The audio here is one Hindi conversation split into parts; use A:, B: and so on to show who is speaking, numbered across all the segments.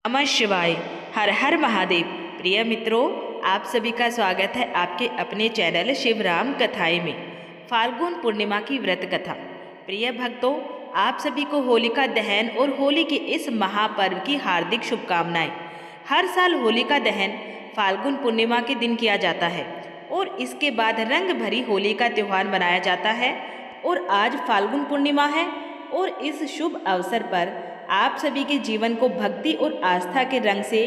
A: नमः शिवाय। हर हर महादेव। प्रिय मित्रों, आप सभी का स्वागत है आपके अपने चैनल शिवराम कथाएं में। फाल्गुन पूर्णिमा की व्रत कथा। प्रिय भक्तों, आप सभी को होलिका दहन और होली के इस महापर्व की हार्दिक शुभकामनाएं। हर साल होलिका दहन फाल्गुन पूर्णिमा के दिन किया जाता है और इसके बाद रंग भरी होली का त्यौहार मनाया जाता है। और आज फाल्गुन पूर्णिमा है और इस शुभ अवसर पर आप सभी के जीवन को भक्ति और आस्था के रंग से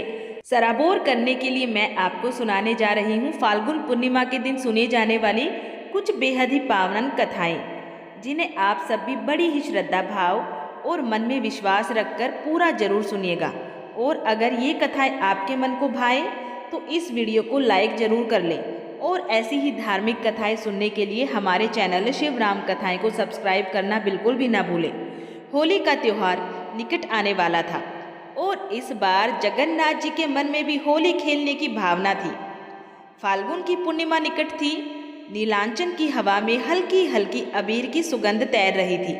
A: सराबोर करने के लिए मैं आपको सुनाने जा रही हूँ फाल्गुन पूर्णिमा के दिन सुने जाने वाली कुछ बेहद ही पावन कथाएं, जिन्हें आप सब भी बड़ी ही श्रद्धा भाव और मन में विश्वास रखकर पूरा जरूर सुनिएगा। और अगर ये कथाएं आपके मन को भाएं तो इस वीडियो को लाइक जरूर कर लें और ऐसी ही धार्मिक कथाएं सुनने के लिए हमारे चैनल शिवराम कथाएं को सब्सक्राइब करना बिल्कुल भी ना भूलें। होली का त्यौहार निकट आने वाला था और इस बार जगन्नाथ जी के मन में भी होली खेलने की भावना थी। फाल्गुन की पूर्णिमा निकट थी। नीलांचन की हवा में हल्की हल्की अबीर की सुगंध तैर रही थी।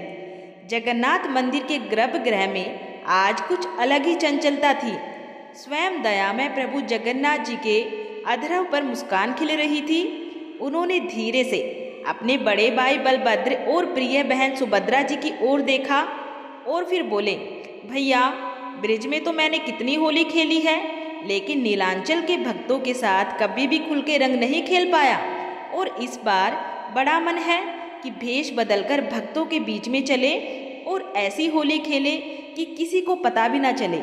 A: जगन्नाथ मंदिर के गर्भगृह में आज कुछ अलग ही चंचलता थी। स्वयं दयामय प्रभु जगन्नाथ जी के अधरों पर मुस्कान खिल रही थी। उन्होंने धीरे से अपने बड़े भाई बलभद्र और प्रिय बहन सुभद्रा जी की ओर देखा और फिर बोले, भैया, ब्रिज में तो मैंने कितनी होली खेली है, लेकिन नीलांचल के भक्तों के साथ कभी भी खुल के रंग नहीं खेल पाया। और इस बार बड़ा मन है कि भेष बदलकर भक्तों के बीच में चले और ऐसी होली खेले कि किसी को पता भी ना चले।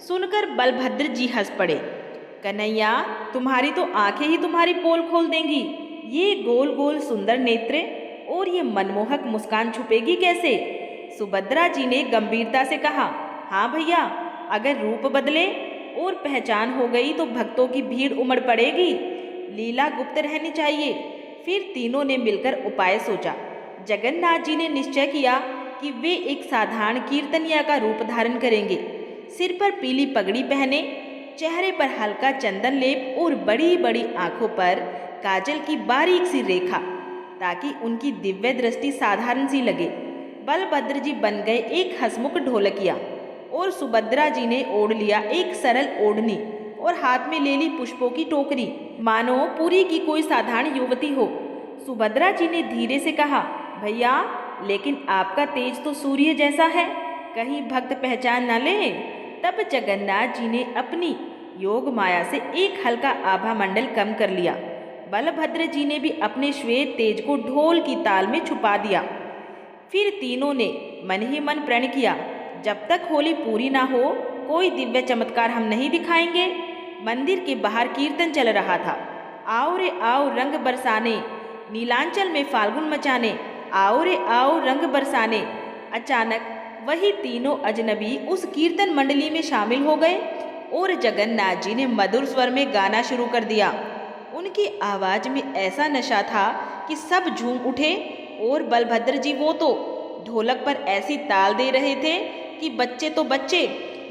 A: सुनकर बलभद्र जी हंस पड़े। कन्हैया, तुम्हारी तो आंखें ही तुम्हारी पोल खोल देंगी। ये गोल गोल सुंदर नेत्र और ये मनमोहक मुस्कान छुपेगी कैसे? सुभद्रा जी ने गंभीरता से कहा, हाँ भैया, अगर रूप बदले और पहचान हो गई तो भक्तों की भीड़ उमड़ पड़ेगी। लीला गुप्त रहनी चाहिए। फिर तीनों ने मिलकर उपाय सोचा। जगन्नाथ जी ने निश्चय किया कि वे एक साधारण कीर्तनिया का रूप धारण करेंगे। सिर पर पीली पगड़ी पहने, चेहरे पर हल्का चंदन लेप और बड़ी बड़ी आंखों पर काजल की बारीक सी रेखा, ताकि उनकी दिव्य दृष्टि साधारण सी लगे। बलभद्र जी बन गए एक हंसमुख ढोलकिया और सुभद्रा जी ने ओढ़ लिया एक सरल ओढ़नी और हाथ में ले ली पुष्पों की टोकरी, मानो पूरी की कोई साधारण युवती हो। सुभद्रा जी ने धीरे से कहा, भैया, लेकिन आपका तेज तो सूर्य जैसा है, कहीं भक्त पहचान न ले। तब जगन्नाथ जी ने अपनी योग माया से एक हल्का आभा मंडल कम कर लिया। बलभद्र जी ने भी अपने श्वेत तेज को ढोल की ताल में छुपा दिया। फिर तीनों ने मन ही मन प्रण किया, जब तक होली पूरी ना हो कोई दिव्य चमत्कार हम नहीं दिखाएंगे। मंदिर के बाहर कीर्तन चल रहा था। आओ रे आओ रंग बरसाने, नीलांचल में फाल्गुन मचाने, आओ रे आओ रंग बरसाने। अचानक वही तीनों अजनबी उस कीर्तन मंडली में शामिल हो गए और जगन्नाथ जी ने मधुर स्वर में गाना शुरू कर दिया। उनकी आवाज में ऐसा नशा था कि सब झूम उठे और बलभद्र जी वो तो ढोलक पर ऐसी ताल दे रहे थे कि बच्चे तो बच्चे,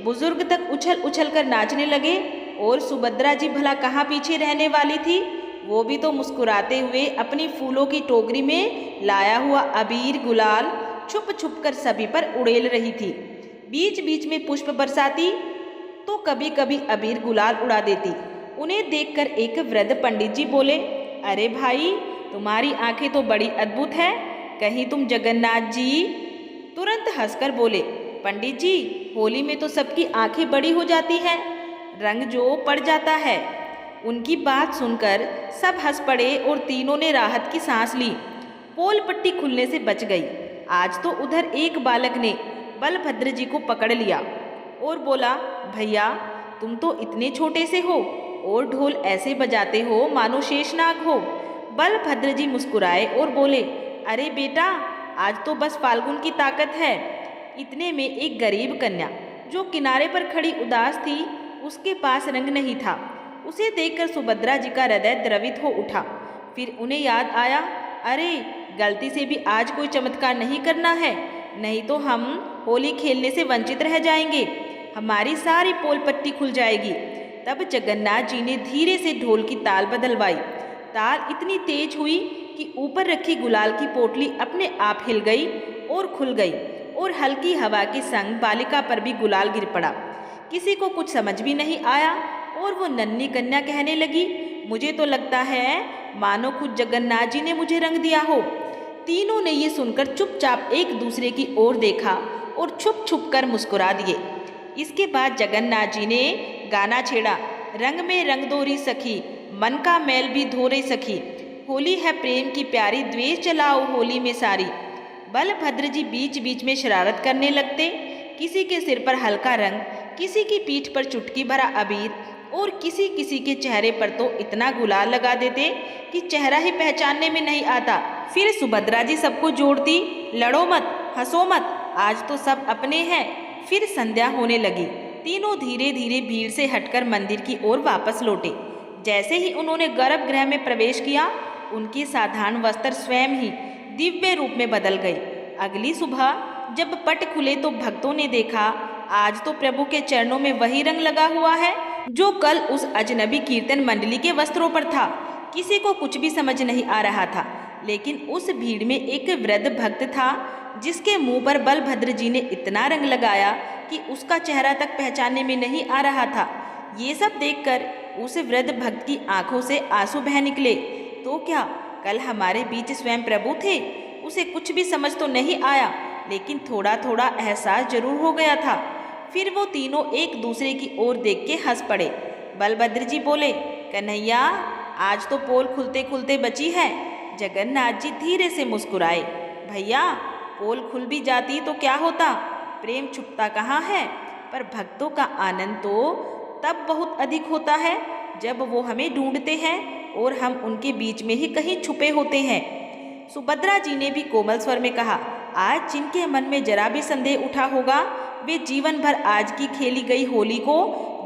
A: बुजुर्ग तक उछल उछल कर नाचने लगे। और सुभद्रा जी भला कहाँ पीछे रहने वाली थी, वो भी तो मुस्कुराते हुए अपनी फूलों की टोकरी में लाया हुआ अबीर गुलाल छुप छुप कर सभी पर उड़ेल रही थी। बीच बीच में पुष्प बरसाती तो कभी कभी अबीर गुलाल उड़ा देती। उन्हें देखकर एक वृद्ध पंडित जी बोले, अरे भाई, तुम्हारी आंखें तो बड़ी अद्भुत है, कहीं तुम जगन्नाथ जी? तुरंत हंसकर बोले, पंडित जी, होली में तो सबकी आंखें बड़ी हो जाती हैं, रंग जो पड़ जाता है। उनकी बात सुनकर सब हंस पड़े और तीनों ने राहत की सांस ली। पोल पट्टी खुलने से बच गई। आज तो उधर एक बालक ने बलभद्र जी को पकड़ लिया और बोला, भैया, तुम तो इतने छोटे से हो और ढोल ऐसे बजाते हो मानो शेषनाग हो। बलभद्र जी मुस्कुराए और बोले, अरे बेटा, आज तो बस फाल्गुन की ताकत है। इतने में एक गरीब कन्या जो किनारे पर खड़ी उदास थी, उसके पास रंग नहीं था। उसे देखकर सुभद्रा जी का हृदय द्रवित हो उठा। फिर उन्हें याद आया, अरे, गलती से भी आज कोई चमत्कार नहीं करना है, नहीं तो हम होली खेलने से वंचित रह जाएंगे, हमारी सारी पोल पट्टी खुल जाएगी। तब जगन्नाथ जी ने धीरे से ढोल की ताल बदलवाई। ताल इतनी तेज हुई कि ऊपर रखी गुलाल की पोटली अपने आप हिल गई और खुल गई और हल्की हवा के संग बालिका पर भी गुलाल गिर पड़ा। किसी को कुछ समझ भी नहीं आया और वो नन्ही कन्या कहने लगी, मुझे तो लगता है मानो खुद जगन्नाथ जी ने मुझे रंग दिया हो। तीनों ने ये सुनकर चुपचाप एक दूसरे की ओर देखा और छुप छुप कर मुस्कुरा दिए। इसके बाद जगन्नाथ जी ने गाना छेड़ा, रंग में रंग दो री सखी, मन का मैल भी धो रे सखी, होली है प्रेम की प्यारी, द्वेष जलाओ होली में सारी। बलभद्र जी बीच बीच में शरारत करने लगते, किसी के सिर पर हल्का रंग, किसी की पीठ पर चुटकी भरा अबीर और किसी किसी के चेहरे पर तो इतना गुलाल लगा देते कि चेहरा ही पहचानने में नहीं आता। फिर सुभद्रा जी सबको जोड़ती, लड़ो मत, हंसो मत, आज तो सब अपने हैं। फिर संध्या होने लगी। तीनों धीरे धीरे भीड़ से हटकर मंदिर की ओर वापस लौटे। जैसे ही उन्होंने गर्भगृह में प्रवेश किया, उनके साधारण वस्त्र स्वयं ही दिव्य रूप में बदल गए। अगली सुबह जब पट खुले तो भक्तों ने देखा, आज तो प्रभु के चरणों में वही रंग लगा हुआ है जो कल उस अजनबी कीर्तन मंडली के वस्त्रों पर था। किसी को कुछ भी समझ नहीं आ रहा था, लेकिन उस भीड़ में एक वृद्ध भक्त था जिसके मुंह पर बलभद्र जी ने इतना रंग लगाया कि उसका चेहरा तक पहचानने में नहीं आ रहा था। ये सब देखकर उस वृद्ध भक्त की आंखों से आंसू बह निकले। तो क्या कल हमारे बीच स्वयं प्रभु थे? उसे कुछ भी समझ तो नहीं आया, लेकिन थोड़ा थोड़ा एहसास जरूर हो गया था। फिर वो तीनों एक दूसरे की ओर देख के हंस पड़े। बलभद्र जी बोले, कन्हैया आज तो पोल खुलते खुलते बची है। जगन्नाथ जी धीरे से मुस्कुराए, भैया पोल खुल भी जाती तो क्या होता, प्रेम छुपता कहाँ है। पर भक्तों का आनंद तो तब बहुत अधिक होता है जब वो हमें ढूंढते हैं और हम उनके बीच में ही कहीं छुपे होते हैं। सुभद्रा जी ने भी कोमल स्वर में कहा, आज जिनके मन में जरा भी संदेह उठा होगा, वे जीवन भर आज की खेली गई होली को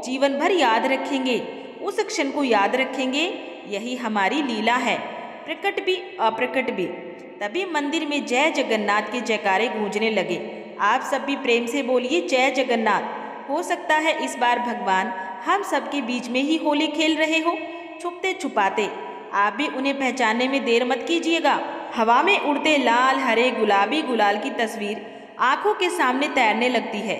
A: जीवन भर याद रखेंगे, उस क्षण को याद रखेंगे। यही हमारी लीला है, प्रकट भी अप्रकट भी। तभी मंदिर में जय जगन्नाथ के जयकारे गूंजने लगे। आप सब भी प्रेम से बोलिए, जय जगन्नाथ। हो सकता है इस बार भगवान हम सबके बीच में ही होली खेल रहे हो, छुपते छुपाते। आप भी उन्हें पहचानने में देर मत कीजिएगा। हवा में उड़ते लाल हरे गुलाबी गुलाल की तस्वीर आंखों के सामने तैरने लगती है।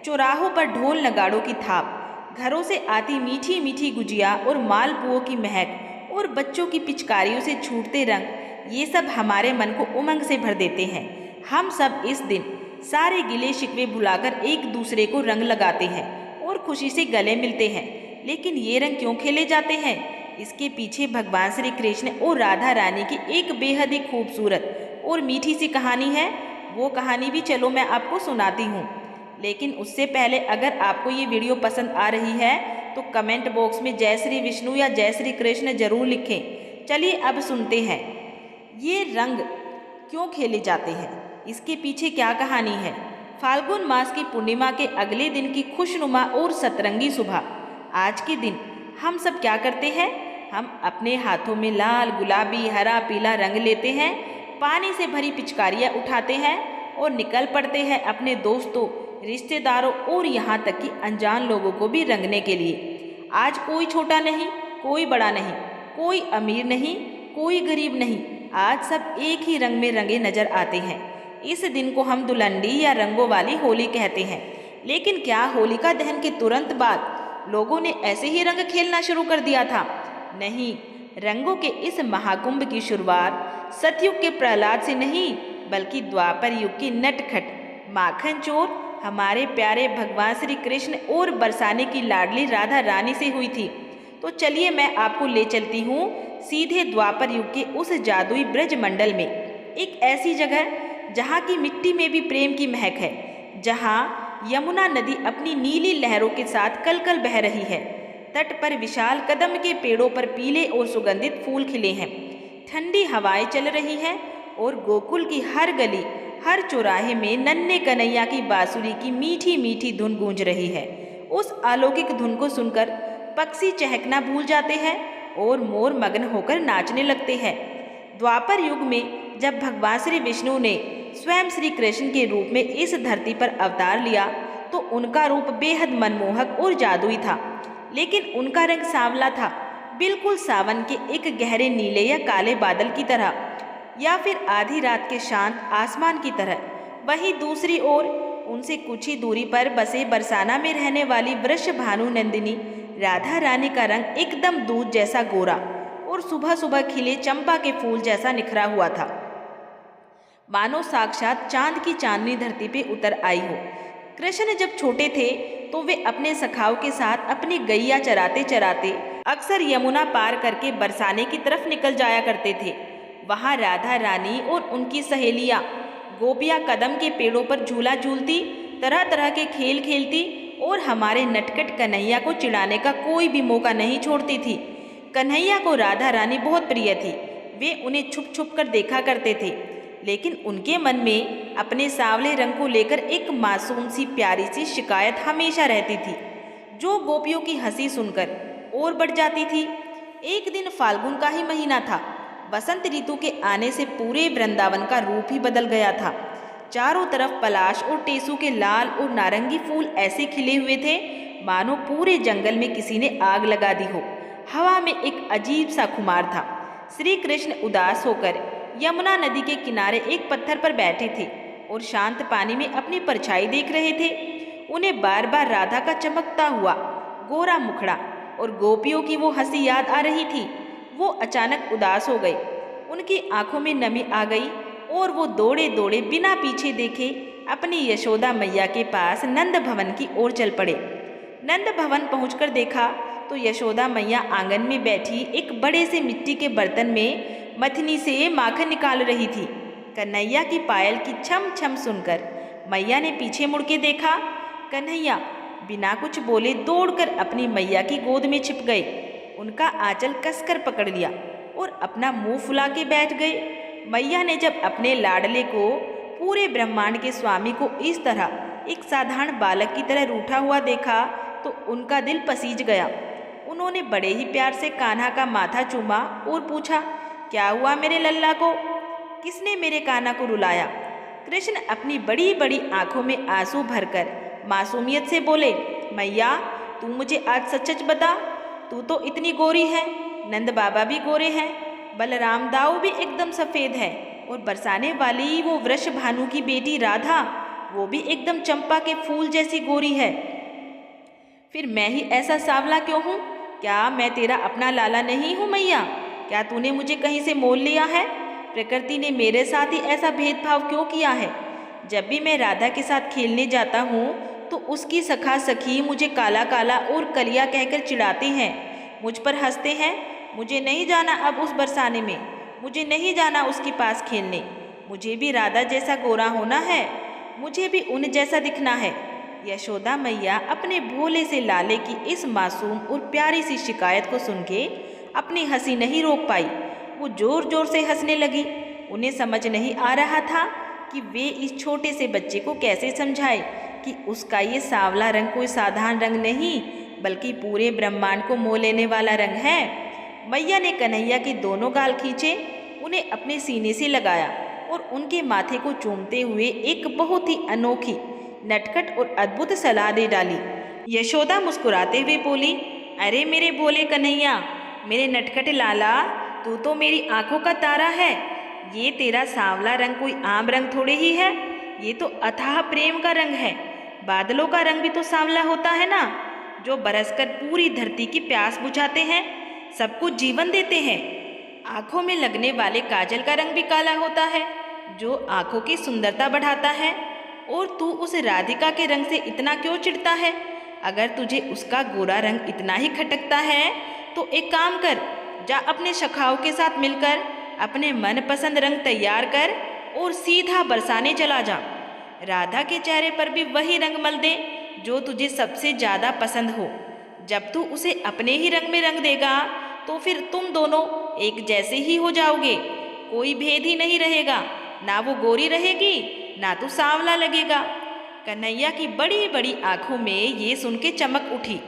A: चौराहों पर ढोल नगाड़ों की थाप, घरों से आती मीठी मीठी गुजिया और मालपुओं की महक और बच्चों की पिचकारियों से छूटते रंग, ये सब हमारे मन को उमंग से भर देते हैं। हम सब इस दिन सारे गिले शिकवे भुलाकर एक दूसरे को रंग लगाते हैं और खुशी से गले मिलते हैं। लेकिन ये रंग क्यों खेले जाते हैं? इसके पीछे भगवान श्री कृष्ण और राधा रानी की एक बेहद ही खूबसूरत और मीठी सी कहानी है। वो कहानी भी चलो मैं आपको सुनाती हूँ। लेकिन उससे पहले अगर आपको ये वीडियो पसंद आ रही है तो कमेंट बॉक्स में जय श्री विष्णु या जय श्री कृष्ण जरूर लिखें। चलिए अब सुनते हैं, ये रंग क्यों खेले जाते हैं, इसके पीछे क्या कहानी है। फाल्गुन मास की पूर्णिमा के अगले दिन की खुशनुमा और सतरंगी सुबह, आज के दिन हम सब क्या करते हैं? हम अपने हाथों में लाल गुलाबी हरा पीला रंग लेते हैं, पानी से भरी पिचकारियाँ उठाते हैं और निकल पड़ते हैं अपने दोस्तों, रिश्तेदारों और यहाँ तक कि अनजान लोगों को भी रंगने के लिए। आज कोई छोटा नहीं, कोई बड़ा नहीं, कोई अमीर नहीं, कोई गरीब नहीं, आज सब एक ही रंग में रंगे नजर आते हैं। इस दिन को हम दुलंडी या रंगों वाली होली कहते हैं। लेकिन क्या होलिका दहन के तुरंत बाद लोगों ने ऐसे ही रंग खेलना शुरू कर दिया था? नहीं, रंगों के इस महाकुंभ की शुरुआत सतयुग के प्रहलाद से नहीं, बल्कि द्वापर युग की नटखट माखन चोर हमारे प्यारे भगवान श्री कृष्ण और बरसाने की लाडली राधा रानी से हुई थी। तो चलिए मैं आपको ले चलती हूँ सीधे द्वापर युग के उस जादुई ब्रज मंडल में, एक ऐसी जगह जहाँ की मिट्टी में भी प्रेम की महक है, जहाँ यमुना नदी अपनी नीली लहरों के साथ कलकल बह रही है। तट पर विशाल कदम के पेड़ों पर पीले और सुगंधित फूल खिले हैं, ठंडी हवाएं चल रही हैं और गोकुल की हर गली हर चौराहे में नन्हे कन्हैया की बांसुरी की मीठी मीठी धुन गूंज रही है। उस अलौकिक धुन को सुनकर पक्षी चहकना भूल जाते हैं और मोर मग्न होकर नाचने लगते हैं। द्वापर युग में जब भगवान श्री विष्णु ने स्वयं श्री कृष्ण के रूप में इस धरती पर अवतार लिया तो उनका रूप बेहद मनमोहक और जादुई था। लेकिन उनका रंग सांवला था, बिल्कुल सावन के एक गहरे नीले या काले बादल की तरह, या फिर आधी रात के शांत आसमान की तरह। वहीं दूसरी ओर उनसे कुछ ही दूरी पर बसे बरसाना में रहने वाली वृषभानु नंदिनी राधा रानी का रंग एकदम दूध जैसा गोरा और सुबह सुबह खिले चंपा के फूल जैसा निखरा हुआ था, मानो साक्षात चांद की चांदनी धरती पे उतर आई हो। कृष्ण जब छोटे थे तो वे अपने सखाओं के साथ अपनी गैया चराते चराते अक्सर यमुना पार करके बरसाने की तरफ निकल जाया करते थे। वहाँ राधा रानी और उनकी सहेलियाँ गोपियाँ कदम के पेड़ों पर झूला झूलती, तरह तरह के खेल खेलती और हमारे नटखट कन्हैया को चिढ़ाने का कोई भी मौका नहीं छोड़ती थी। कन्हैया को राधा रानी बहुत प्रिय थी। वे उन्हें छुप छुप कर देखा करते थे, लेकिन उनके मन में अपने सांवले रंग को लेकर एक मासूम सी प्यारी सी शिकायत हमेशा रहती थी, जो गोपियों की हंसी सुनकर और बढ़ जाती थी। एक दिन फाल्गुन का ही महीना था। बसंत ऋतु के आने से पूरे वृंदावन का रूप ही बदल गया था। चारों तरफ पलाश और टेसू के लाल और नारंगी फूल ऐसे खिले हुए थे मानो पूरे जंगल में किसी ने आग लगा दी हो। हवा में एक अजीब सा खुमार था। श्री कृष्ण उदास होकर यमुना नदी के किनारे एक पत्थर पर बैठे थे और शांत पानी में अपनी परछाई देख रहे थे। उन्हें बार बार राधा का चमकता हुआ गोरा मुखड़ा और गोपियों की वो हंसी याद आ रही थी। वो अचानक उदास हो गए, उनकी आंखों में नमी आ गई और वो दौड़े दौड़े बिना पीछे देखे अपनी यशोदा मैया के पास नंद भवन की ओर चल पड़े। नंद भवन पहुंचकर देखा तो यशोदा मैया आंगन में बैठी एक बड़े से मिट्टी के बर्तन में मथनी से माखन निकाल रही थी। कन्हैया की पायल की छम छम सुनकर मैया ने पीछे मुड़ के देखा। कन्हैया बिना कुछ बोले दौड़कर अपनी मैया की गोद में छिप गए, उनका आंचल कसकर पकड़ लिया और अपना मुंह फुला के बैठ गए। मैया ने जब अपने लाडले को, पूरे ब्रह्मांड के स्वामी को इस तरह एक साधारण बालक की तरह रूठा हुआ देखा तो उनका दिल पसीज गया। उन्होंने बड़े ही प्यार से कान्हा का माथा चूमा और पूछा, क्या हुआ मेरे लल्ला को? किसने मेरे कान्हा को रुलाया? कृष्ण अपनी बड़ी बड़ी आंखों में आंसू भरकर मासूमियत से बोले, मैया तू मुझे आज सच सच बता, तू तो इतनी गोरी है, नंद बाबा भी गोरे हैं, बलराम दाऊ भी एकदम सफ़ेद है और बरसाने वाली वो वृषभानु की बेटी राधा वो भी एकदम चंपा के फूल जैसी गोरी है। फिर मैं ही ऐसा सांवला क्यों हूँ? क्या मैं तेरा अपना लाला नहीं हूँ मैया? क्या तूने मुझे कहीं से मोल लिया है? प्रकृति ने मेरे साथ ही ऐसा भेदभाव क्यों किया है? जब भी मैं राधा के साथ खेलने जाता हूँ तो उसकी सखा सखी मुझे काला काला और कलिया कहकर चिढ़ाते हैं, मुझ पर हंसते हैं। मुझे नहीं जाना अब उस बरसाने में, मुझे नहीं जाना उसके पास खेलने। मुझे भी राधा जैसा गोरा होना है, मुझे भी उन जैसा दिखना है। यशोदा मैया अपने भोले से लाले की इस मासूम और प्यारी सी शिकायत को सुन के अपनी हंसी नहीं रोक पाई। वो जोर जोर से हंसने लगी। उन्हें समझ नहीं आ रहा था कि वे इस छोटे से बच्चे को कैसे समझाए कि उसका ये सांवला रंग कोई साधारण रंग नहीं बल्कि पूरे ब्रह्मांड को मोह लेने वाला रंग है। मैया ने कन्हैया के दोनों गाल खींचे, उन्हें अपने सीने से लगाया और उनके माथे को चूमते हुए एक बहुत ही अनोखी, नटखट और अद्भुत सलाह दे डाली। यशोदा मुस्कुराते हुए बोली, अरे मेरे भोले कन्हैया, मेरे नटखट लाला, तू तो मेरी आंखों का तारा है। ये तेरा सांवला रंग कोई आम रंग थोड़े ही है, ये तो अथाह प्रेम का रंग है। बादलों का रंग भी तो सांवला होता है ना, जो बरसकर पूरी धरती की प्यास बुझाते हैं, सबको जीवन देते हैं। आँखों में लगने वाले काजल का रंग भी काला होता है, जो आँखों की सुंदरता बढ़ाता है। और तू उस राधिका के रंग से इतना क्यों चिढ़ता है? अगर तुझे उसका गोरा रंग इतना ही खटकता है तो एक काम कर, जा अपने सखाओं के साथ मिलकर अपने मनपसंद रंग तैयार कर और सीधा बरसाने चला जा। राधा के चेहरे पर भी वही रंग मल दे जो तुझे सबसे ज़्यादा पसंद हो। जब तू उसे अपने ही रंग में रंग देगा तो फिर तुम दोनों एक जैसे ही हो जाओगे, कोई भेद ही नहीं रहेगा। ना वो गोरी रहेगी ना तू सांवला लगेगा। कन्हैया की बड़ी बड़ी आंखों में ये सुन के चमक उठी।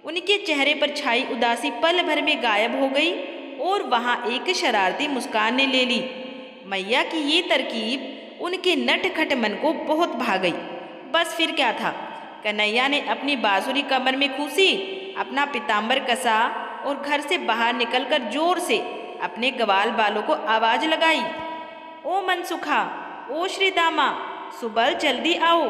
A: उनके चेहरे पर छाई उदासी पल भर में गायब हो गई और वहाँ एक शरारती मुस्कान ने ले ली। मैया की ये तरकीब उनके नटखट मन को बहुत भा गई। बस फिर क्या था, कन्हैया ने अपनी बांसुरी कमर में खूसी, अपना पीताम्बर कसा और घर से बाहर निकलकर जोर से अपने ग्वाल बालों को आवाज़ लगाई, ओ मनसुखा, ओ श्री दामा, सुबल जल्दी आओ।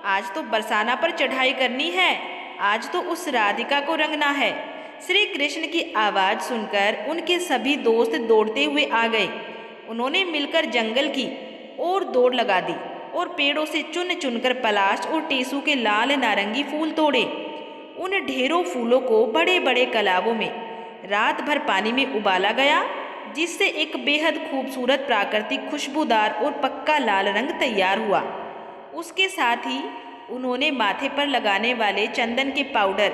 A: आज तो बरसाना पर चढ़ाई करनी है, आज तो उस राधिका को रंगना है। श्री कृष्ण की आवाज़ सुनकर उनके सभी दोस्त दौड़ते हुए आ गए। उन्होंने मिलकर जंगल की ओर दौड़ लगा दी और पेड़ों से चुन चुनकर पलाश और टेसू के लाल नारंगी फूल तोड़े। उन ढेरों फूलों को बड़े बड़े कलावों में रात भर पानी में उबाला गया, जिससे एक बेहद खूबसूरत प्राकृतिक खुशबूदार और पक्का लाल रंग तैयार हुआ। उसके साथ ही उन्होंने माथे पर लगाने वाले चंदन के पाउडर,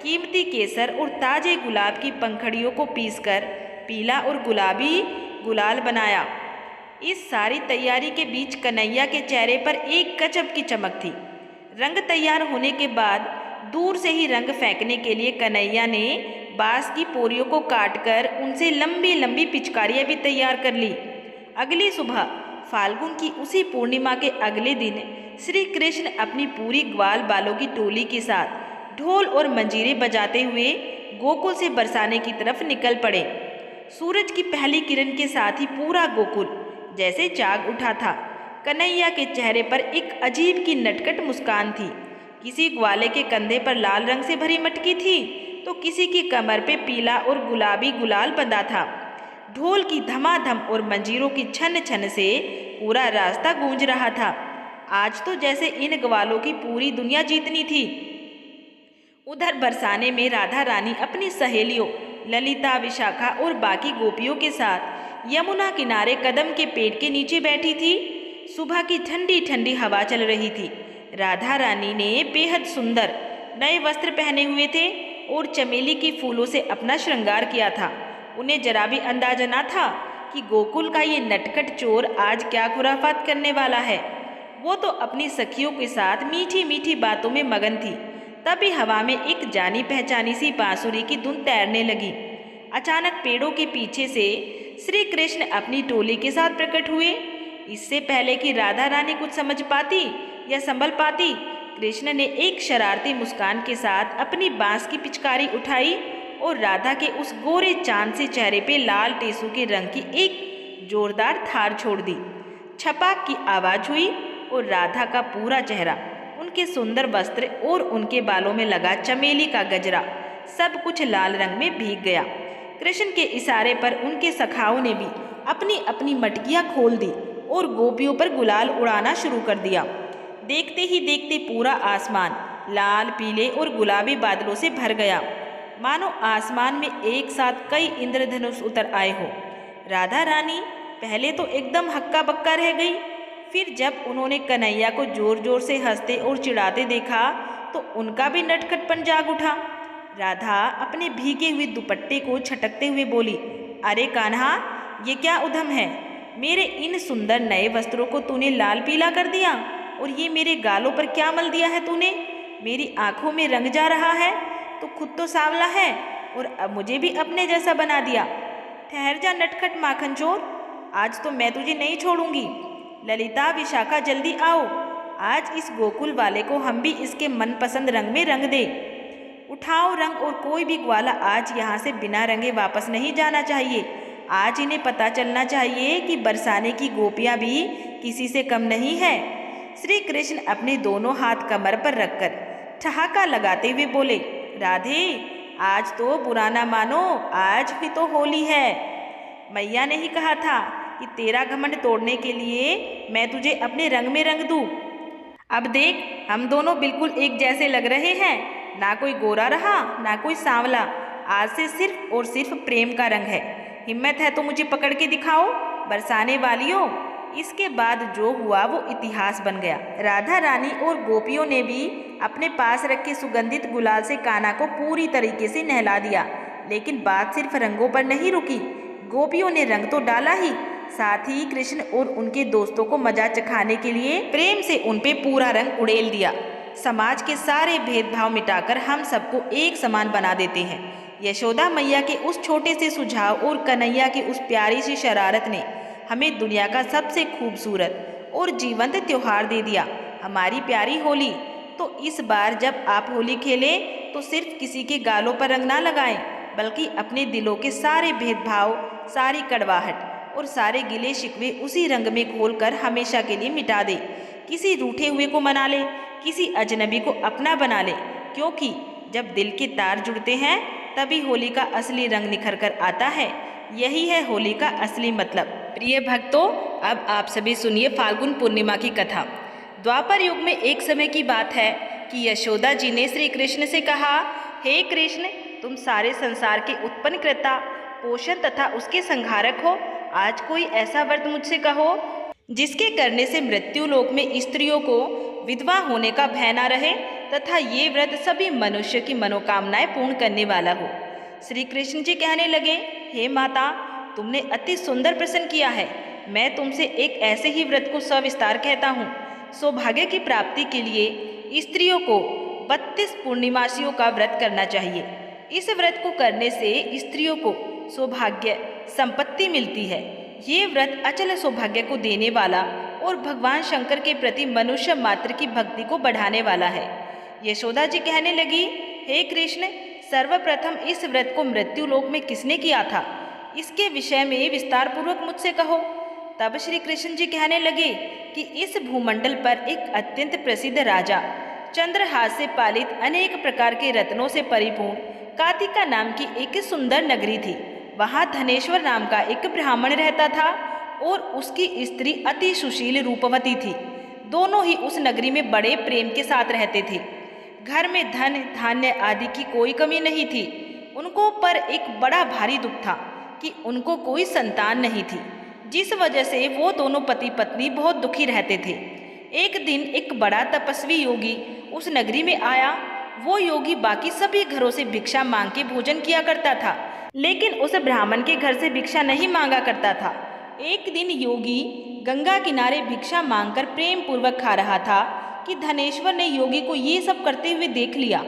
A: कीमती केसर और ताजे गुलाब की पंखड़ियों को पीसकर पीला और गुलाबी गुलाल बनाया। इस सारी तैयारी के बीच कन्हैया के चेहरे पर एक गजब की चमक थी। रंग तैयार होने के बाद दूर से ही रंग फेंकने के लिए कन्हैया ने बांस की पोरियों को काटकर उनसे लंबी लंबी पिचकारियां भी तैयार कर ली। अगली सुबह फाल्गुन की उसी पूर्णिमा के अगले दिन श्री कृष्ण अपनी पूरी ग्वाल बालों की टोली के साथ ढोल और मंजीरे बजाते हुए गोकुल से बरसाने की तरफ निकल पड़े। सूरज की पहली किरण के साथ ही पूरा गोकुल जैसे जाग उठा था। कन्हैया के चेहरे पर एक अजीब की नटखट मुस्कान थी। किसी ग्वाले के कंधे पर लाल रंग से भरी मटकी थी, तो किसी की कमर पे पीला और गुलाबी गुलाल बंधा था। ढोल की धमाधम और मंजीरों की छन छन से पूरा रास्ता गूंज रहा था। आज तो जैसे इन ग्वालों की पूरी दुनिया जीतनी थी। उधर बरसाने में राधा रानी अपनी सहेलियों ललिता, विशाखा और बाकी गोपियों के साथ यमुना किनारे कदम के पेड़ के नीचे बैठी थी। सुबह की ठंडी ठंडी हवा चल रही थी। राधा रानी ने बेहद सुंदर नए वस्त्र पहने हुए थे और चमेली के फूलों से अपना श्रृंगार किया था। उन्हें जरा भी अंदाजा न था कि गोकुल का ये नटखट चोर आज क्या खुराफात करने वाला है। वो तो अपनी सखियों के साथ मीठी मीठी बातों में मगन थी। तभी हवा में एक जानी पहचानी सी बांसुरी की धुन तैरने लगी। अचानक पेड़ों के पीछे से श्री कृष्ण अपनी टोली के साथ प्रकट हुए। इससे पहले कि राधा रानी कुछ समझ पाती या संभल पाती, कृष्ण ने एक शरारती मुस्कान के साथ अपनी बांस की पिचकारी उठाई और राधा के उस गोरे चांद से चेहरे पे लाल टेसू के रंग की एक जोरदार धार छोड़ दी। छपाक की आवाज हुई और राधा का पूरा चेहरा, उनके सुंदर वस्त्र और उनके बालों में लगा चमेली का गजरा सब कुछ लाल रंग में भीग गया। कृष्ण के इशारे पर उनके सखाओं ने भी अपनी अपनी मटकियां खोल दी और गोपियों पर गुलाल उड़ाना शुरू कर दिया। देखते ही देखते पूरा आसमान लाल, पीले और गुलाबी बादलों से भर गया, मानो आसमान में एक साथ कई इंद्रधनुष उतर आए हो। राधा रानी पहले तो एकदम हक्का बक्का रह गई। फिर जब उन्होंने कन्हैया को जोर जोर से हंसते और चिढ़ाते देखा तो उनका भी नटखटपन जाग उठा। राधा अपने भीगे हुए दुपट्टे को छटकते हुए बोली, अरे कान्हा, ये क्या उधम है? मेरे इन सुंदर नए वस्त्रों को तूने लाल पीला कर दिया, और ये मेरे गालों पर क्या मल दिया है तूने? मेरी आंखों में रंग जा रहा है। तो खुद तो सांवला है और अब मुझे भी अपने जैसा बना दिया। ठहर जा नटखट माखन चोर, आज तो मैं तुझे नहीं छोड़ूंगी। ललिता, विशाखा, जल्दी आओ, आज इस गोकुल वाले को हम भी इसके मनपसंद रंग में रंग दे। उठाओ रंग, और कोई भी ग्वाला आज यहाँ से बिना रंगे वापस नहीं जाना चाहिए। आज इन्हें पता चलना चाहिए कि बरसाने की गोपियाँ भी किसी से कम नहीं है। श्री कृष्ण अपने दोनों हाथ कमर पर रखकर ठहाका लगाते हुए बोले, राधे, आज तो बुरा ना मानो, आज भी तो होली है। मैया ने ही कहा था कि तेरा घमंड तोड़ने के लिए मैं तुझे अपने रंग में रंग दूं। अब देख, हम दोनों बिल्कुल एक जैसे लग रहे हैं। ना कोई गोरा रहा, ना कोई सांवला। आज से सिर्फ और सिर्फ प्रेम का रंग है। हिम्मत है तो मुझे पकड़ के दिखाओ, बरसाने वालियों। इसके बाद जो हुआ वो इतिहास बन गया। राधा रानी और गोपियों ने भी अपने पास रखे सुगंधित गुलाल से कान्हा को पूरी तरीके से नहला दिया। लेकिन बात सिर्फ रंगों पर नहीं रुकी। गोपियों ने रंग तो डाला ही, साथ ही कृष्ण और उनके दोस्तों को मजा चखाने के लिए प्रेम से उन पे पूरा रंग उड़ेल दिया। समाज के सारे भेदभाव मिटाकर हम सबको एक समान बना देते हैं। यशोदा मैया के उस छोटे से सुझाव और कन्हैया की उस प्यारी सी शरारत ने हमें दुनिया का सबसे खूबसूरत और जीवंत त्योहार दे दिया, हमारी प्यारी होली। तो इस बार जब आप होली खेलें तो सिर्फ किसी के गालों पर रंग ना लगाएं, बल्कि अपने दिलों के सारे भेदभाव, सारी कड़वाहट और सारे गिले शिकवे उसी रंग में घोलकर हमेशा के लिए मिटा दें। किसी रूठे हुए को मना लें, किसी अजनबी को अपना बना ले, क्योंकि जब दिल के तार जुड़ते हैं तभी होली का असली रंग निखर कर आता है। यही है होली का असली मतलब। प्रिय भक्तों, अब आप सभी सुनिए फाल्गुन पूर्णिमा की कथा। द्वापर युग में एक समय की बात है कि यशोदा जी ने श्री कृष्ण से कहा, हे कृष्ण, तुम सारे संसार के उत्पन्नकर्ता, पोषण तथा उसके संहारक हो। आज कोई ऐसा व्रत मुझसे कहो जिसके करने से मृत्यु लोक में स्त्रियों को विधवा होने का भय न रहे तथा ये व्रत सभी मनुष्य की मनोकामनाएं पूर्ण करने वाला हो। श्री कृष्ण जी कहने लगे, हे माता, तुमने अति सुंदर प्रश्न किया है। मैं तुमसे एक ऐसे ही व्रत को सविस्तार कहता हूँ। सौभाग्य की प्राप्ति के लिए स्त्रियों को 32 पूर्णिमासियों का व्रत करना चाहिए। इस व्रत को करने से स्त्रियों को सौभाग्य संपत्ति मिलती है। ये व्रत अचल सौभाग्य को देने वाला और भगवान शंकर के प्रति मनुष्य मात्र की भक्ति को बढ़ाने वाला है। यशोदा जी कहने लगी, हे कृष्ण, सर्वप्रथम इस व्रत को मृत्यु लोक में किसने किया था, इसके विषय में विस्तार पूर्वक मुझसे कहो। तब श्री कृष्ण जी कहने लगे कि इस भूमंडल पर एक अत्यंत प्रसिद्ध राजा, चंद्रहास से पालित अनेक प्रकार के रत्नों से परिपूर्ण कातिका नाम की एक सुंदर नगरी थी। वहाँ धनेश्वर नाम का एक ब्राह्मण रहता था और उसकी स्त्री अति सुशील रूपवती थी। दोनों ही उस नगरी में बड़े प्रेम के साथ रहते थे। घर में धन धान्य आदि की कोई कमी नहीं थी। उनको पर एक बड़ा भारी दुख था कि उनको कोई संतान नहीं थी, जिस वजह से वो दोनों पति पत्नी बहुत दुखी रहते थे। एक दिन एक बड़ा तपस्वी योगी उस नगरी में आया। वो योगी बाकी सभी घरों से भिक्षा मांग के भोजन किया करता था, लेकिन उस ब्राह्मण के घर से भिक्षा नहीं मांगा करता था। एक दिन योगी गंगा किनारे भिक्षा मांगकर प्रेम पूर्वक खा रहा था कि धनेश्वर ने योगी को ये सब करते हुए देख लिया।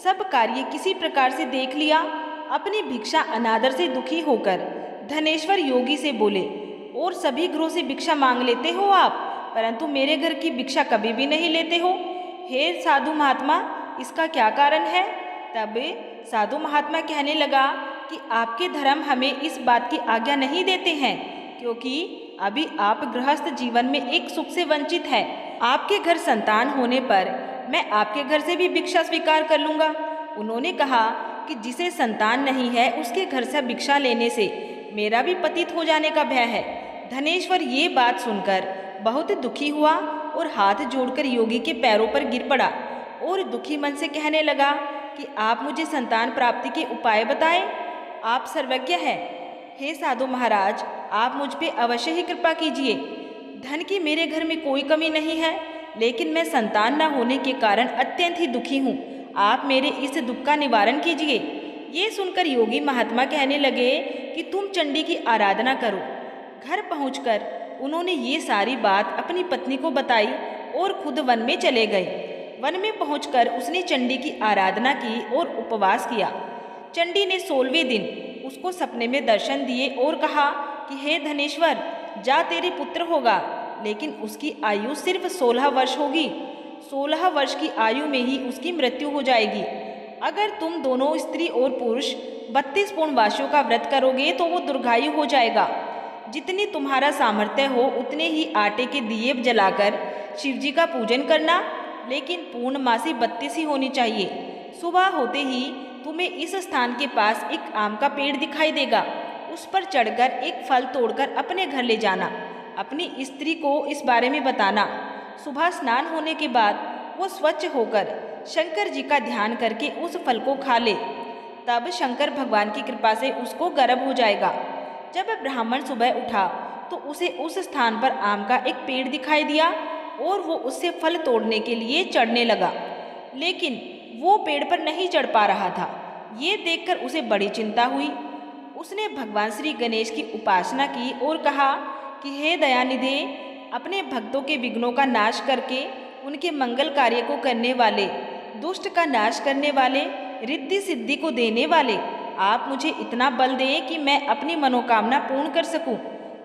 A: सब कार्य किसी प्रकार से देख लिया। अपनी भिक्षा अनादर से दुखी होकर धनेश्वर योगी से बोले, और सभी घरों से भिक्षा मांग लेते हो आप, परंतु मेरे घर की भिक्षा कभी भी नहीं लेते हो। हे साधु महात्मा, इसका क्या कारण है? तब साधु महात्मा कहने लगा कि आपके धर्म हमें इस बात की आज्ञा नहीं देते हैं, क्योंकि अभी आप गृहस्थ जीवन में एक सुख से वंचित हैं। आपके घर संतान होने पर मैं आपके घर से भी भिक्षा स्वीकार कर लूँगा। उन्होंने कहा कि जिसे संतान नहीं है उसके घर से भिक्षा लेने से मेरा भी पतित हो जाने का भय है। धनेश्वर ये बात सुनकर बहुत दुखी हुआ और हाथ जोड़कर योगी के पैरों पर गिर पड़ा और दुखी मन से कहने लगा कि आप मुझे संतान प्राप्ति के उपाय बताएं। आप सर्वज्ञ हैं। हे साधु महाराज, आप मुझ पे अवश्य ही कृपा कीजिए। धन की मेरे घर में कोई कमी नहीं है, लेकिन मैं संतान न होने के कारण अत्यंत ही दुखी हूँ। आप मेरे इस दुख का निवारण कीजिए। ये सुनकर योगी महात्मा कहने लगे कि तुम चंडी की आराधना करो। घर पहुंचकर उन्होंने ये सारी बात अपनी पत्नी को बताई और खुद वन में चले गए। वन में पहुंचकर उसने चंडी की आराधना की और उपवास किया। चंडी ने 16वें दिन उसको सपने में दर्शन दिए और कहा कि हे धनेश्वर, जा, तेरे पुत्र होगा, लेकिन उसकी आयु सिर्फ 16 वर्ष होगी। 16 वर्ष की आयु में ही उसकी मृत्यु हो जाएगी। अगर तुम दोनों स्त्री और पुरुष 32 पूर्णवासियों का व्रत करोगे तो वो दीर्घायु हो जाएगा। जितनी तुम्हारा सामर्थ्य हो उतने ही आटे के दिए जलाकर शिव जी का पूजन करना, लेकिन पूर्णमासी 32 ही होनी चाहिए। सुबह होते ही तुम्हें इस स्थान के पास एक आम का पेड़ दिखाई देगा। उस पर चढ़कर एक फल तोड़कर अपने घर ले जाना। अपनी स्त्री को इस बारे में बताना। सुबह स्नान होने के बाद वो स्वच्छ होकर शंकर जी का ध्यान करके उस फल को खा ले। तब शंकर भगवान की कृपा से उसको गर्भ हो जाएगा। जब ब्राह्मण सुबह उठा तो उसे उस स्थान पर आम का एक पेड़ दिखाई दिया और वो उससे फल तोड़ने के लिए चढ़ने लगा, लेकिन वो पेड़ पर नहीं चढ़ पा रहा था। ये देखकर उसे बड़ी चिंता हुई। उसने भगवान श्री गणेश की उपासना की और कहा कि हे दयानिधे, अपने भक्तों के विघ्नों का नाश करके उनके मंगल कार्य को करने वाले, दुष्ट का नाश करने वाले, रिद्धि सिद्धि को देने वाले, आप मुझे इतना बल दें कि मैं अपनी मनोकामना पूर्ण कर सकूं।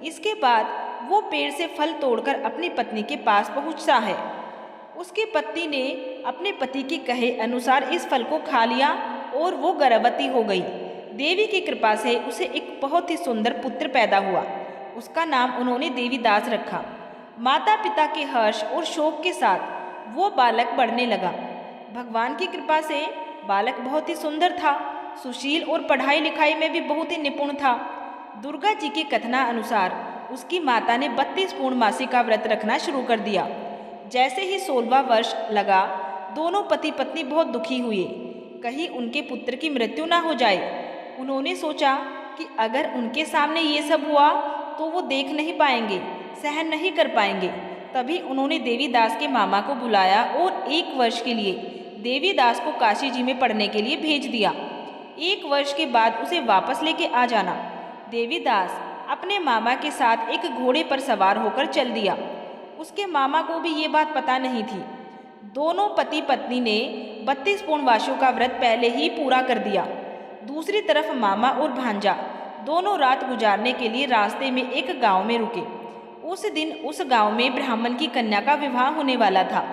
A: इसके बाद वो पेड़ से फल तोड़कर अपनी पत्नी के पास पहुंचता है। उसकी पत्नी ने अपने पति के कहे अनुसार इस फल को खा लिया और वो गर्भवती हो गई। देवी की कृपा से उसे एक बहुत ही सुंदर पुत्र पैदा हुआ। उसका नाम उन्होंने देवीदास रखा। माता पिता के हर्ष और शोक के साथ वो बालक बढ़ने लगा। भगवान की कृपा से बालक बहुत ही सुंदर था, सुशील और पढ़ाई लिखाई में भी बहुत ही निपुण था। दुर्गा जी के कथना अनुसार उसकी माता ने 32 पूर्णमासी का व्रत रखना शुरू कर दिया। जैसे ही 16वां वर्ष लगा, दोनों पति पत्नी बहुत दुखी हुए, कहीं उनके पुत्र की मृत्यु ना हो जाए। उन्होंने सोचा कि अगर उनके सामने ये सब हुआ तो वो देख नहीं पाएंगे, सहन नहीं कर पाएंगे। तभी उन्होंने देवीदास के मामा को बुलाया और 1 वर्ष के लिए देवीदास को काशी जी में पढ़ने के लिए भेज दिया। 1 वर्ष के बाद उसे वापस लेके आ जाना। देवीदास अपने मामा के साथ एक घोड़े पर सवार होकर चल दिया। उसके मामा को भी ये बात पता नहीं थी। दोनों पति पत्नी ने 32 पूर्णवासियों का व्रत पहले ही पूरा कर दिया। दूसरी तरफ मामा और भांजा दोनों रात गुजारने के लिए रास्ते में एक गांव में रुके। उस दिन उस गांव में ब्राह्मण की कन्या का विवाह होने वाला था।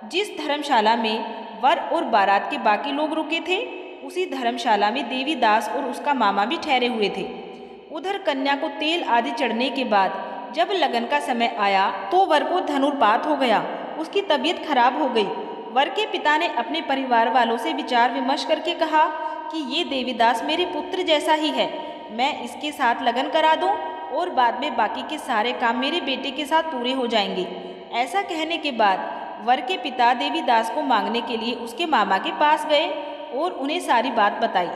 A: जिस धर्मशाला में वर और बारात के बाकी लोग रुके थे, उसी धर्मशाला में देवीदास और उसका मामा भी ठहरे हुए थे। उधर कन्या को तेल आदि चढ़ने के बाद जब लगन का समय आया तो वर को धनुर्पात हो गया। उसकी तबीयत खराब हो गई। वर के पिता ने अपने परिवार वालों से विचार विमर्श करके कहा कि ये देवीदास मेरे पुत्र जैसा ही है, मैं इसके साथ लगन करा दूं और बाद में बाकी के सारे काम मेरे बेटे के साथ पूरे हो जाएंगे। ऐसा कहने के बाद वर के पिता देवीदास को मांगने के लिए उसके मामा के पास गए और उन्हें सारी बात बताई।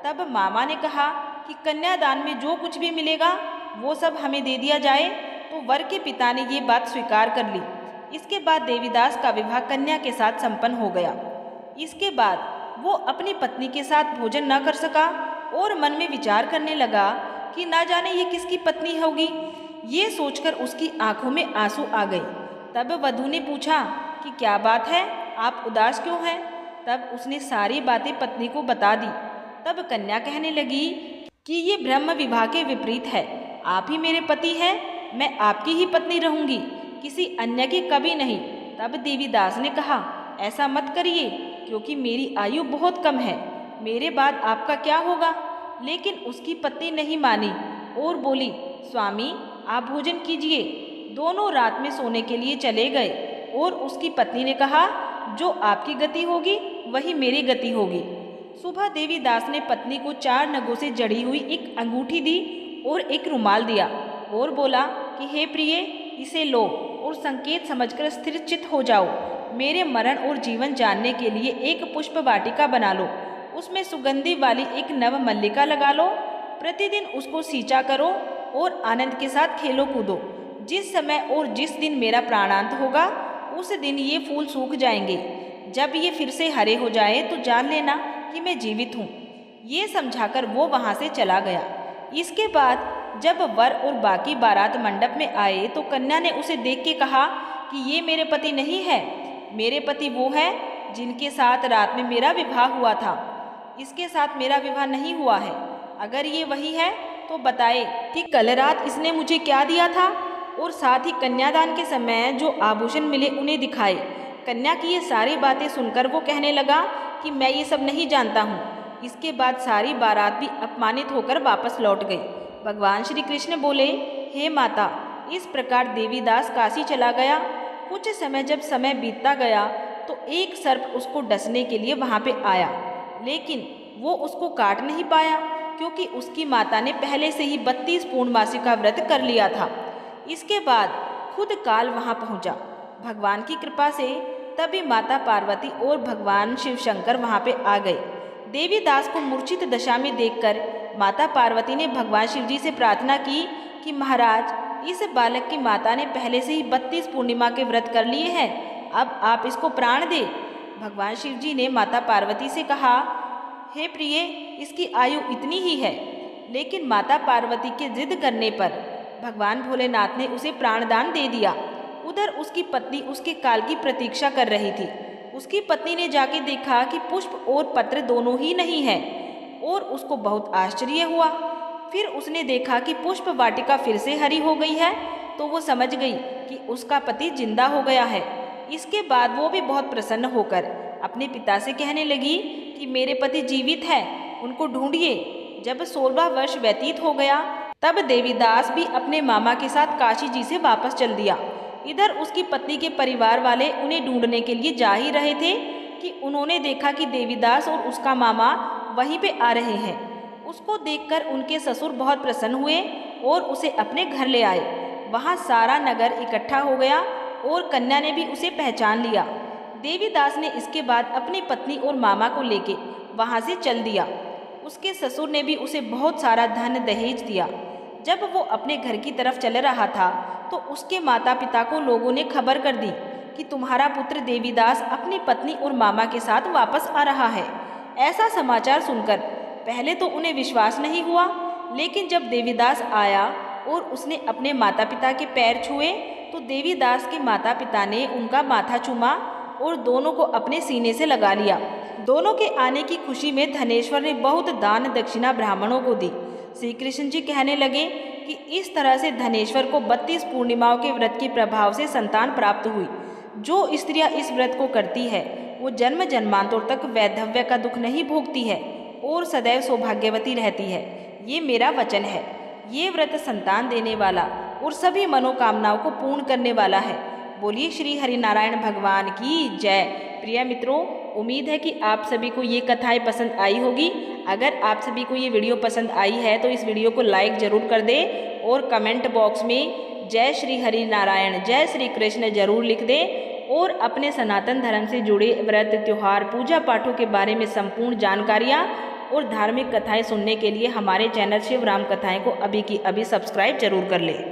A: तब मामा ने कहा कि कन्यादान में जो कुछ भी मिलेगा वो सब हमें दे दिया जाए। तो वर के पिता ने ये बात स्वीकार कर ली। इसके बाद देवीदास का विवाह कन्या के साथ संपन्न हो गया। इसके बाद वो अपनी पत्नी के साथ भोजन न कर सका और मन में विचार करने लगा कि ना जाने ये किसकी पत्नी होगी। ये सोचकर उसकी आंखों में आंसू आ गए। तब वधू ने पूछा कि क्या बात है, आप उदास क्यों हैं? तब उसने सारी बातें पत्नी को बता दी। तब कन्या कहने लगी कि ये ब्रह्म विवाह के विपरीत है। आप ही मेरे पति हैं, मैं आपकी ही पत्नी रहूंगी, किसी अन्य की कभी नहीं। तब देवीदास ने कहा, ऐसा मत करिए, क्योंकि मेरी आयु बहुत कम है, मेरे बाद आपका क्या होगा? लेकिन उसकी पत्नी नहीं मानी और बोली, स्वामी आप भोजन कीजिए। दोनों रात में सोने के लिए चले गए और उसकी पत्नी ने कहा, जो आपकी गति होगी वही मेरी गति होगी। सुबह देवीदास ने पत्नी को 4 नगों से जड़ी हुई एक अंगूठी दी और एक रुमाल दिया और बोला कि हे प्रिय, इसे लो और संकेत समझकर स्थिर चित्त हो जाओ। मेरे मरण और जीवन जानने के लिए एक पुष्प वाटिका बना लो, उसमें सुगंधि वाली एक नव मल्लिका लगा लो। प्रतिदिन उसको सींचा करो और आनंद के साथ खेलो कूदो। जिस समय और जिस दिन मेरा प्राणांत होगा उस दिन ये फूल सूख जाएंगे। जब ये फिर से हरे हो जाए तो जान लेना कि मैं जीवित हूँ। ये समझाकर वो वहाँ से चला गया। इसके बाद जब वर और बाकी बारात मंडप में आए तो कन्या ने उसे देख के कहा कि ये मेरे पति नहीं है, मेरे पति वो है जिनके साथ रात में मेरा विवाह हुआ था। इसके साथ मेरा विवाह नहीं हुआ है। अगर ये वही है तो बताए कि कल रात इसने मुझे क्या दिया था और साथ ही कन्यादान के समय जो आभूषण मिले उन्हें दिखाए। कन्या की ये सारी बातें सुनकर वो कहने लगा कि मैं ये सब नहीं जानता हूँ। इसके बाद सारी बारात भी अपमानित होकर वापस लौट गई। भगवान श्री कृष्ण बोले, हे माता, इस प्रकार देवीदास काशी चला गया। कुछ समय जब समय बीतता गया तो एक सर्प उसको डसने के लिए वहाँ पे आया, लेकिन वो उसको काट नहीं पाया क्योंकि उसकी माता ने पहले से ही 32 पूर्णमासी का व्रत कर लिया था। इसके बाद खुद काल वहाँ पहुँचा भगवान की कृपा से। तभी माता पार्वती और भगवान शिव शंकर वहाँ पे आ गए। देवीदास को मूर्छित दशा में देखकर माता पार्वती ने भगवान शिव जी से प्रार्थना की कि महाराज, इस बालक की माता ने पहले से ही 32 पूर्णिमा के व्रत कर लिए हैं, अब आप इसको प्राण दे। भगवान शिव जी ने माता पार्वती से कहा, हे प्रिय, इसकी आयु इतनी ही है। लेकिन माता पार्वती के जिद करने पर भगवान भोलेनाथ ने उसे प्राणदान दे दिया। उधर उसकी पत्नी उसके काल की प्रतीक्षा कर रही थी। उसकी पत्नी ने जाके देखा कि पुष्प और पत्र दोनों ही नहीं है और उसको बहुत आश्चर्य हुआ। फिर उसने देखा कि पुष्प वाटिका फिर से हरी हो गई है तो वो समझ गई कि उसका पति जिंदा हो गया है। इसके बाद वो भी बहुत प्रसन्न होकर अपने पिता से कहने लगी कि मेरे पति जीवित हैं, उनको ढूंढिए। जब 16वां वर्ष व्यतीत हो गया तब देवीदास भी अपने मामा के साथ काशी जी से वापस चल दिया। इधर उसकी पत्नी के परिवार वाले उन्हें ढूंढने के लिए जा ही रहे थे कि उन्होंने देखा कि देवीदास और उसका मामा वहीं पे आ रहे हैं। उसको देखकर उनके ससुर बहुत प्रसन्न हुए और उसे अपने घर ले आए। वहाँ सारा नगर इकट्ठा हो गया और कन्या ने भी उसे पहचान लिया। देवीदास ने इसके बाद अपनी पत्नी और मामा को लेके वहाँ से चल दिया। उसके ससुर ने भी उसे बहुत सारा धन दहेज दिया। जब वो अपने घर की तरफ चल रहा था तो उसके माता पिता को लोगों ने खबर कर दी कि तुम्हारा पुत्र देवीदास अपनी पत्नी और मामा के साथ वापस आ रहा है। ऐसा समाचार सुनकर पहले तो उन्हें विश्वास नहीं हुआ, लेकिन जब देवीदास आया और उसने अपने माता पिता के पैर छुए तो देवीदास के माता पिता ने उनका माथा चूमा और दोनों को अपने सीने से लगा लिया। दोनों के आने की खुशी में धनेश्वर ने बहुत दान दक्षिणा ब्राह्मणों को दी। श्री कृष्ण जी कहने लगे कि इस तरह से धनेश्वर को 32 पूर्णिमाओं के व्रत के प्रभाव से संतान प्राप्त हुई। जो स्त्रियां इस व्रत को करती है वो जन्म जन्मांतर तक वैधव्य का दुख नहीं भोगती है और सदैव सौभाग्यवती रहती है। ये मेरा वचन है। ये व्रत संतान देने वाला और सभी मनोकामनाओं को पूर्ण करने वाला है। बोलिए श्री हरिनारायण भगवान की जय। प्रिय मित्रों, उम्मीद है कि आप सभी को ये कथाएं पसंद आई होगी। अगर आप सभी को ये वीडियो पसंद आई है तो इस वीडियो को लाइक ज़रूर कर दें और कमेंट बॉक्स में जय श्री हरिनारायण जय श्री कृष्ण जरूर लिख दें और अपने सनातन धर्म से जुड़े व्रत त्योहार पूजा पाठों के बारे में संपूर्ण जानकारियाँ और धार्मिक कथाएं सुनने के लिए हमारे चैनल शिव राम कथाएं को अभी की अभी सब्सक्राइब जरूर कर लें।